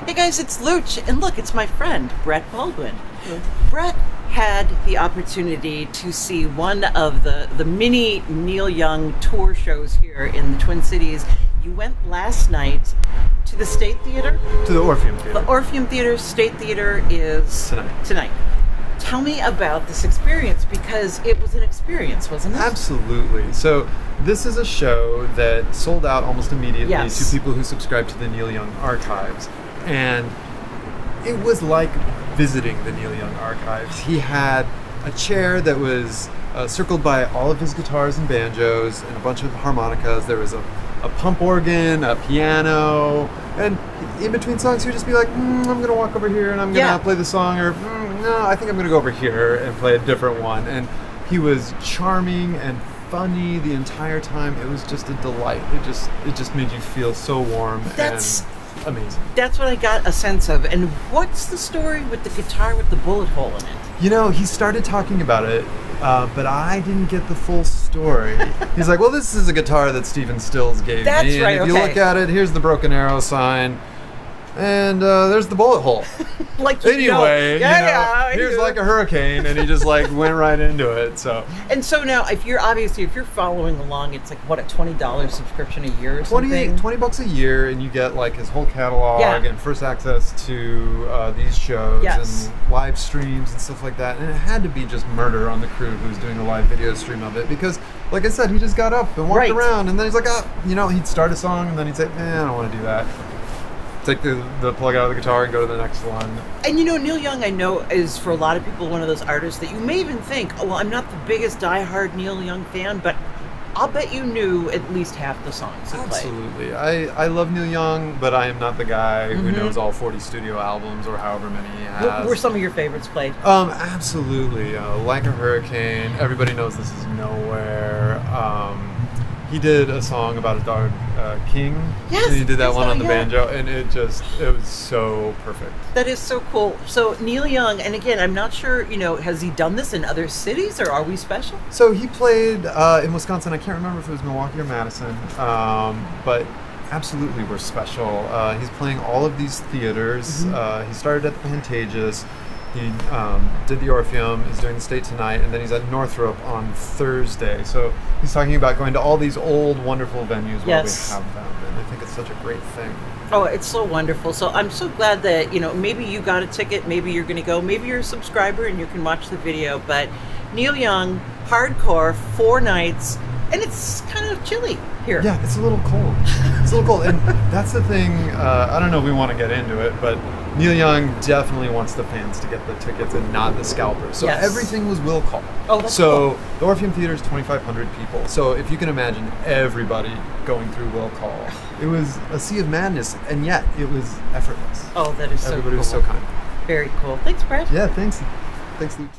Hey guys, it's Looch, and look, it's my friend, Brett Baldwin. Brett had the opportunity to see one of the mini Neil Young tour shows here in the Twin Cities. You went last night to the State Theater? To the Orpheum Theatre. The Orpheum Theatre, State Theater is tonight. Tell me about this experience, because it was an experience, wasn't it? Absolutely. So this is a show that sold out almost immediately to people who subscribe to the Neil Young archives. And it was like visiting the Neil Young archives. He had a chair that was circled by all of his guitars and banjos and a bunch of harmonicas. There was a pump organ, a piano, and in between songs he would just be like, I'm going to walk over here and I'm going to play the song, or no, I think I'm going to go over here and play a different one. And he was charming and funny the entire time. It was just a delight. It just made you feel so warm and amazing. That's what I got a sense of. And what's the story with the guitar with the bullet hole in it? You know, he started talking about it, but I didn't get the full story. He's like, well, this is a guitar that Stephen Stills gave me. That's right, and if you look at it, here's the broken arrow sign, and there's the bullet hole. Like anyway, here's like a hurricane, and he just like went right into it. So so now, if you're following along, it's like what, a $20 subscription a year or something? $20 a year, and you get like his whole catalog and first access to these shows and live streams and stuff like that. And it had to be just murder on the crew who's doing a live video stream of it, because, like I said, he just got up and walked around, and then he's like, he'd start a song, and then he'd say, I don't want to do that. Take the plug out of the guitar and go to the next one. And Neil Young, I know, is for a lot of people one of those artists that you may even think, oh, well, I'm not the biggest diehard Neil Young fan, but I'll bet you knew at least half the songs he played. Absolutely. I love Neil Young, but I am not the guy who knows all 40 studio albums or however many he has. What were some of your favorites played? Absolutely. Like a Hurricane, Everybody Knows This Is Nowhere. He did a song about a dog, King, and he did that one on the banjo, and it was so perfect. That is so cool. So Neil Young, and again, I'm not sure, has he done this in other cities, or are we special? So he played in Wisconsin. I can't remember if it was Milwaukee or Madison, but absolutely we're special. He's playing all of these theaters. He started at the Pantages. He did the Orpheum, he's doing the State tonight, and then he's at Northrop on Thursday. So he's talking about going to all these old, wonderful venues where we have them, and I think it's such a great thing. Oh, it's so wonderful. So I'm so glad that, maybe you got a ticket, maybe you're going to go, maybe you're a subscriber and you can watch the video, but Neil Young, hardcore, 4 nights, and it's kind of chilly here. Yeah, it's a little cold. It's a little cold, and that's the thing, I don't know if we want to get into it, but Neil Young definitely wants the fans to get the tickets and not the scalpers. So everything was will call. Oh, that's cool. The Orpheum Theatre is 2,500 people. So if you can imagine everybody going through will call, it was a sea of madness, and yet it was effortless. Oh, that is so cool. Everybody was so kind. Very cool. Thanks, Brett. Yeah, thanks. Thanks, Luke.